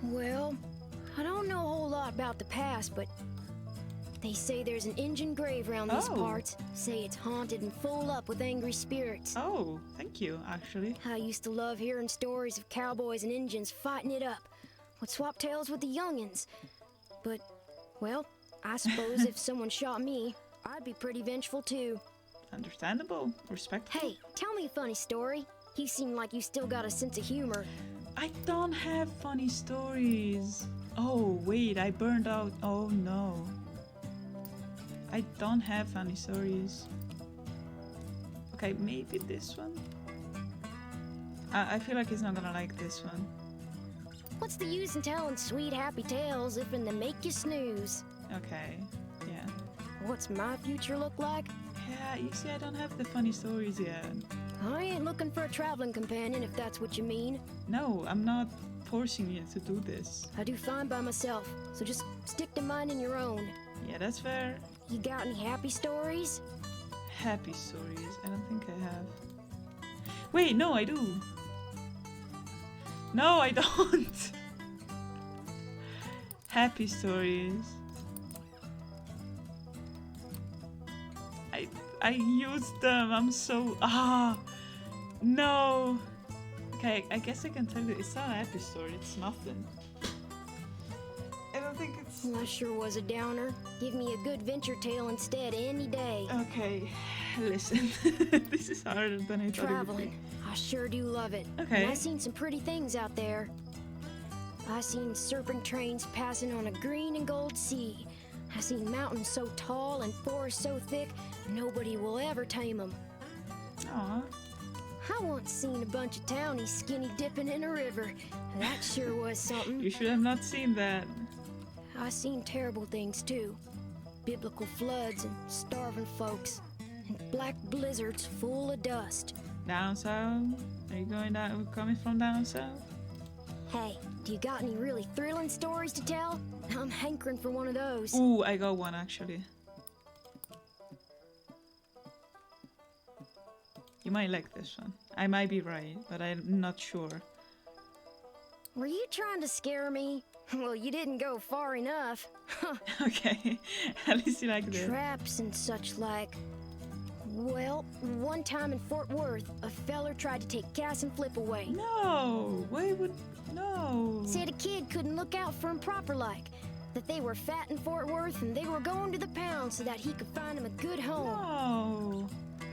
Well, I don't know a whole lot about the past, but they say there's an Injun grave around these Oh. parts. Say it's haunted and full up with angry spirits. Oh, thank you, actually. I used to love hearing stories of cowboys and Injuns fighting it up. Would swap tales with the youngins. But, well, I suppose if someone shot me, I'd be pretty vengeful too. Understandable. Respectful. Hey, tell me a funny story. You seem like you still got a sense of humor. I don't have funny stories. Oh, wait, I burned out. Oh, no. I don't have funny stories. Okay, maybe this one? I feel like he's not gonna like this one. What's the use in telling sweet, happy tales if in they make you snooze? Okay, yeah. What's my future look like? Yeah, you see, I don't have the funny stories yet. I ain't looking for a traveling companion if that's what you mean. No, I'm not forcing you to do this. I do fine by myself, so just stick to minding your own. Yeah, that's fair. You got any happy stories? Happy stories. I don't think I have. Wait, no, I do. No, I don't. Happy stories. I used them. I'm so no. Okay, I guess I can tell you it's not a happy story. It's nothing. I don't think it's That sure was a downer. Give me a good venture tale instead any day. okay. Listen, this is harder than I thought it would Traveling. be. I sure do love it. Okay. And I seen some pretty things out there. I seen serpent trains passing on a green and gold sea. I seen mountains so tall and forests so thick, nobody will ever tame them. Aw. I once seen a bunch of townies skinny dipping in a river. That sure was something. You should have not seen that. I seen terrible things too. Biblical floods and starving folks. And black blizzards full of dust. Down south? Are you coming from down south? Hey, do you got any really thrilling stories to tell? I'm hankering for one of those. Ooh, I got one actually. You might like this one. I might be right, but I'm not sure. Were you trying to scare me? Well, you didn't go far enough. Okay, at least you like this. Traps and such like. Well, one time in Fort Worth, a feller tried to take Cass and Flip away. No, why would... No. Said a kid couldn't look out for him proper like. That they were fat in Fort Worth and they were going to the pound so that he could find him a good home.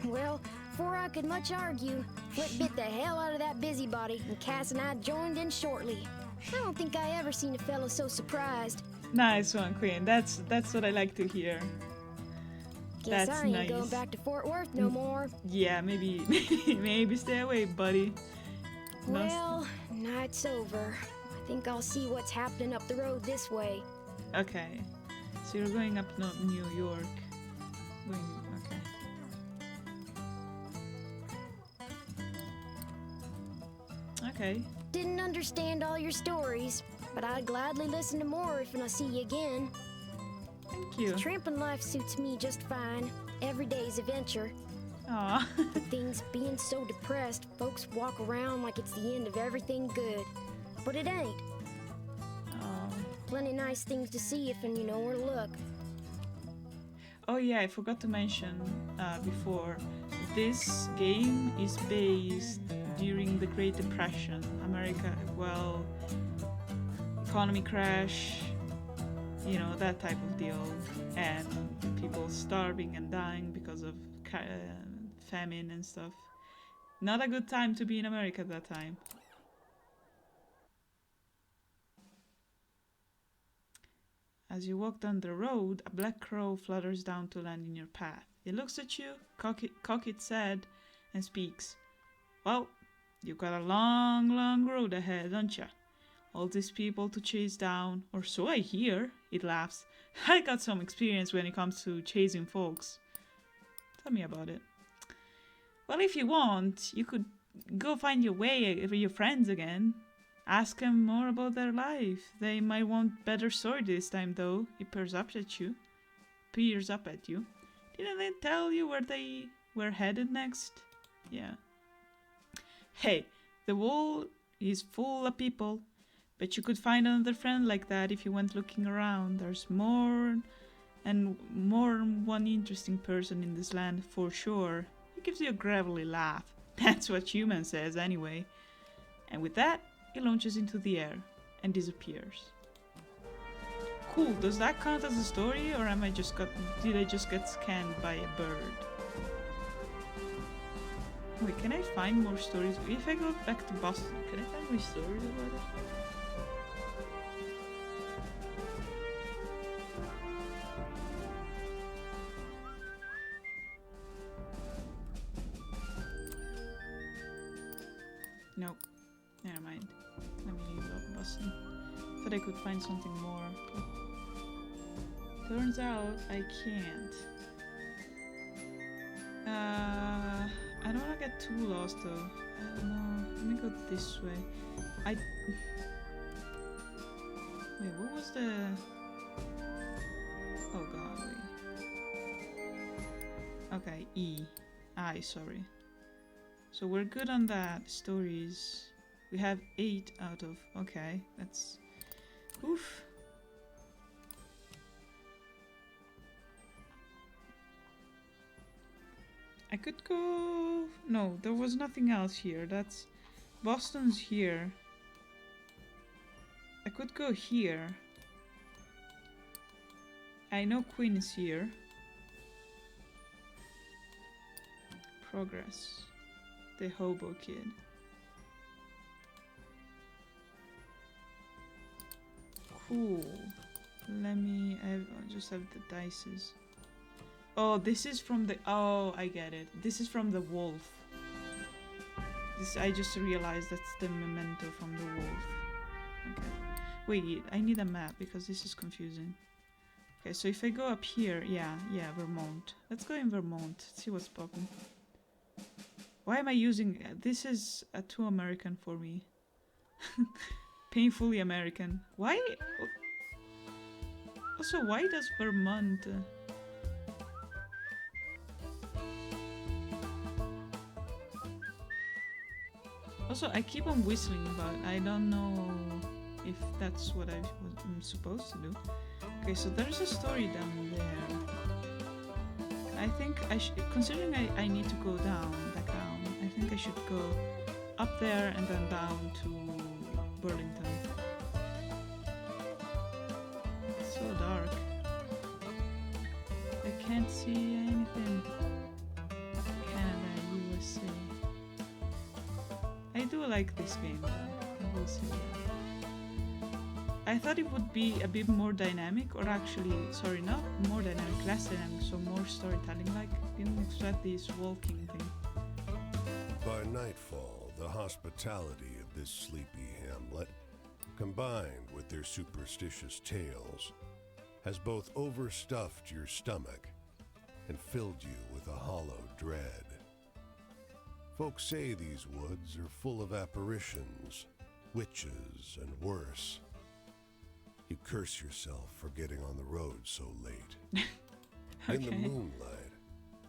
No. Well, before I could much argue, Flip bit the hell out of that busybody and Cass and I joined in shortly. I don't think I ever seen a fellow so surprised. Nice one, Queen. That's what I like to hear. Guess That's I ain't nice. going back to Fort Worth no more. Yeah, maybe stay away, buddy. No, Well, night's over. I Think I'll see what's happening up the road this way. Okay. So you're going up New York. Okay. Okay. Didn't understand all your stories, but I'd gladly listen to more if I see you again. Thank you. Tramping life suits me just fine. Every day's adventure. Aw. With things being so depressed, folks walk around like it's the end of everything good. But it ain't. Oh. Plenty nice things to see if and you know where to look. Oh yeah, I forgot to mention before. This game is based during the Great Depression. America, well, economy crash, you know, that type of deal. And people starving and dying because of famine and stuff. Not a good time to be in America at that time. As you walk down the road, a black crow flutters down to land in your path. It looks at you, cock its head, and speaks. Well, you've got a long, long road ahead, don't ya? All these people to chase down, or so I hear. It laughs. I got some experience when it comes to chasing folks. Tell me about it. Well, if you want, you could go find your way with your friends again. Ask them more about their life. They might want better story this time, though. It peers up at you. Didn't they tell you where they were headed next? Yeah. Hey, the world is full of people. Bet you could find another friend like that if you went looking around. There's more than one interesting person in this land, for sure. It gives you a gravelly laugh. That's what human says, anyway. And with that, it launches into the air and disappears. Cool, does that count as a story, or did I just get scanned by a bird? Wait, can I find more stories? If I go back to Boston, can I find more stories about it? Nope. Never mind. Let me leave Boston. Thought I could find something more. Turns out I can't. I don't wanna get too lost though. I don't know. Let me go this way. Wait, what was the... Oh god, wait. Okay, sorry. So we're good on that. Stories. We have 8 out of... Okay, that's... Oof. I could go... No, there was nothing else here. That's... Boston's here. I could go here. I know Queen is here. Progress. The hobo kid. Cool. Let me... I just have the dices. Oh, this is from the... Oh, I get it. This is from the wolf. I just realized that's the memento from the wolf. Okay. Wait, I need a map because this is confusing. Okay, so if I go up here... Yeah, Vermont. Let's go in Vermont. See what's popping. Why am I using... This is too American for me. Painfully American. Why... Also, why does Vermont... Also, I keep on whistling, but I don't know if that's what I'm supposed to do. Okay, so there's a story down there. I think I should... Considering I need to go back down, I think I should go up there and then down to Burlington. It's so dark. I can't see anything. Canada, USA. I do like this game though, I will say that. I thought it would be a bit more dynamic, or actually, sorry, not more dynamic, less dynamic, so more storytelling like. Didn't expect this walking thing. By nightfall, the hospitality of this sleepy hamlet combined with their superstitious tales, has both overstuffed your stomach and filled you with a hollow dread. Folks say these woods are full of apparitions, witches, and worse. You curse yourself for getting on the road so late. In the moonlight,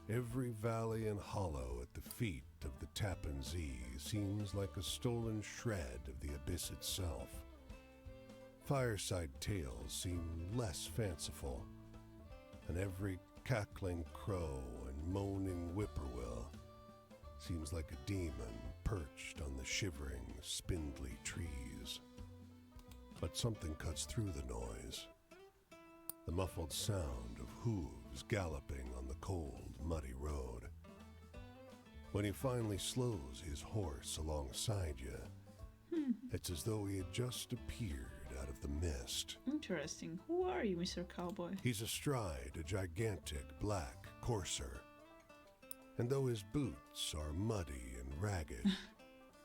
every valley and hollow at the feet of the Tappan Zee seems like a stolen shred of the abyss itself. Fireside tales seem less fanciful, and every cackling crow and moaning whippoorwill seems like a demon perched on the shivering, spindly trees. But something cuts through the noise. The muffled sound of hooves galloping on the cold, muddy road. When he finally slows his horse alongside you, it's as though he had just appeared out of the mist. Interesting. Who are you, Mr. Cowboy? He's astride a gigantic black courser, and though his boots are muddy and ragged,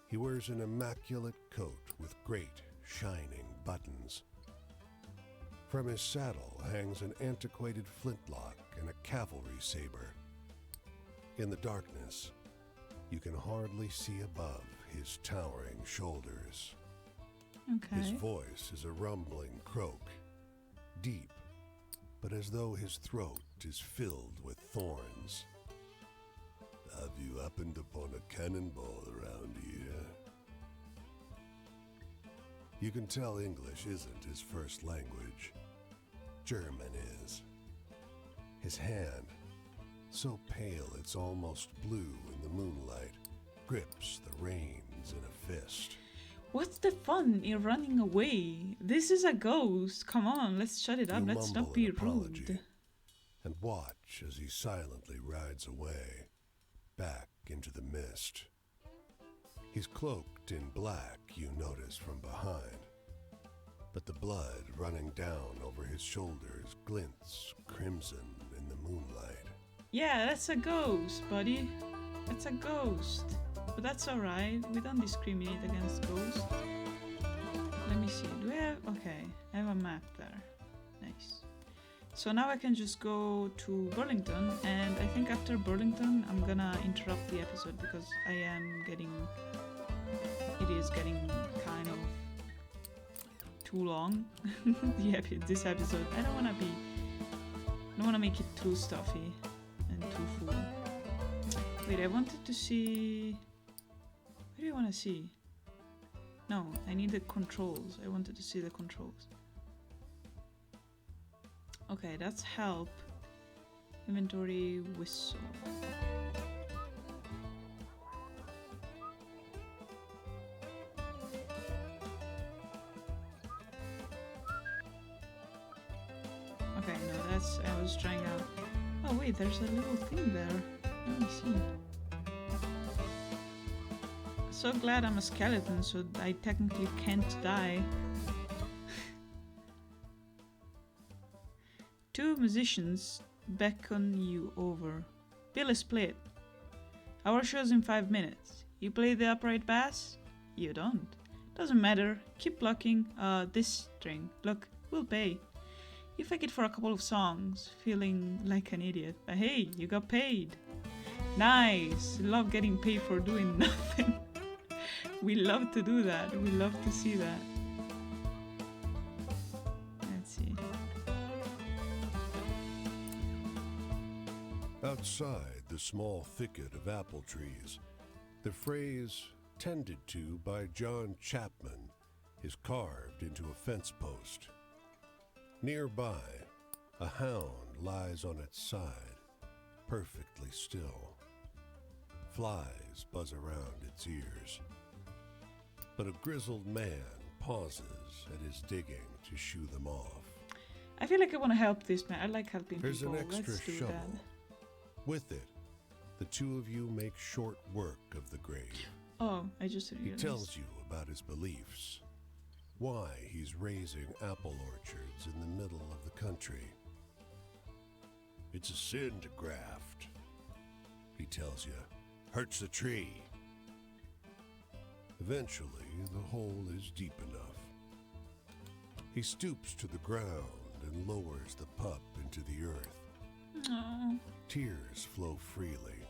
he wears an immaculate coat with great, shining buttons. From his saddle hangs an antiquated flintlock and a cavalry saber. In the darkness, you can hardly see above his towering shoulders. Okay. His voice is a rumbling croak, deep, but as though his throat is filled with thorns. Have you happened upon a cannonball around here? You can tell English isn't his first language. German is. His hand, so pale it's almost blue in the moonlight, grips the reins in a fist. What's the fun in running away? This is a ghost. Come on, let's shut it up. You Let's mumble not be an apology rude. and watch as he silently rides away, back into the mist. He's cloaked in black, you notice from behind, but the blood running down over his shoulders glints crimson in the moonlight. Yeah, that's a ghost, buddy. That's a ghost. But that's alright. We don't discriminate against ghosts. Let me see. Do we have... Okay, I have a map there. Nice. So now I can just go to Burlington, and I think after Burlington I'm gonna interrupt the episode because I am getting... It is getting kind of too long. This episode. I don't wanna make it too stuffy and too full. Wait, I wanted to see... What do you want to see? No, I need the controls. I wanted to see the controls. Okay, that's help. Inventory, whistle. Okay, no, that's... I was trying out... Oh wait, there's a little thing there. Let me see. So glad I'm a skeleton, so I technically can't die. Two musicians beckon you over. Bill a split. Our show's in 5 minutes. You play the upright bass? You don't. Doesn't matter. Keep plucking this string. Look, we'll pay. You fake it for a couple of songs, feeling like an idiot. But hey, you got paid. Nice. Love getting paid for doing nothing. We love to do that. We love to see that. Let's see. Outside the small thicket of apple trees, the phrase "tended to by John Chapman" is carved into a fence post. Nearby, a hound lies on its side, perfectly still. Flies buzz around its ears. But a grizzled man pauses at his digging to shoo them off. I feel like I want to help this man. I like helping There's people. an extra Let's do shovel. that. With it, the two of you make short work of the grave. Oh, I just He realized. tells you about his beliefs, why he's raising apple orchards in the middle of the country. It's a sin to graft, he tells you. Hurts the tree. Eventually, the hole is deep enough, He stoops to the ground and lowers the pup into the earth. Oh. Tears flow freely.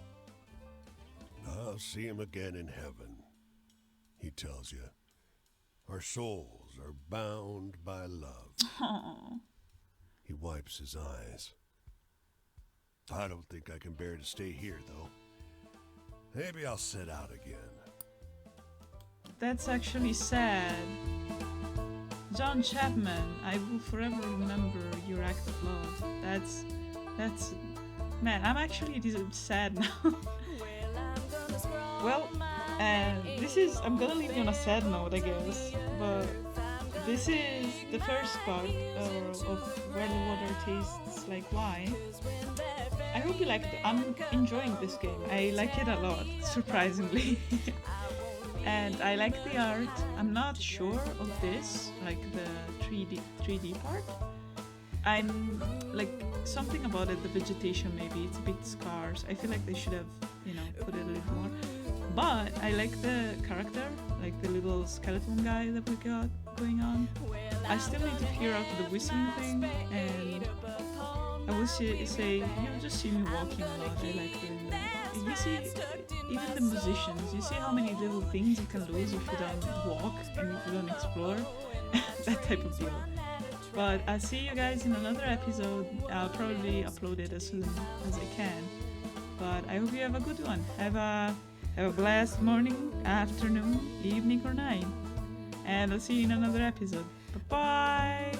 I'll see him again in heaven, he tells you. Our souls are bound by love. Oh. He wipes his eyes. I don't think I can bear to stay here, though. Maybe I'll set out again. That's actually sad. John Chapman, I will forever remember your act of love. That's man, I'm actually sad now. Well, I'm gonna leave you on a sad note, I guess, but this is the first part of Where the Water Tastes Like Wine. I hope you liked it. I'm enjoying this game. I like it a lot, surprisingly. And I like the art. I'm not sure of this, like the 3D part. I'm like something about it, the vegetation maybe, it's a bit scarce. I feel like they should have, put it a little more. But I like the character, like the little skeleton guy that we got going on. I still need to figure out the whistling thing, and I will say you'll just see me walking a lot. I like doing that. You see, even the musicians, you see how many little things you can lose if you don't walk and if you don't explore. That type of deal. But I'll see you guys in another episode. I'll probably upload it as soon as I can. But I hope you have a good one. Have a blessed morning, afternoon, evening, or night. And I'll see you in another episode. Bye-bye!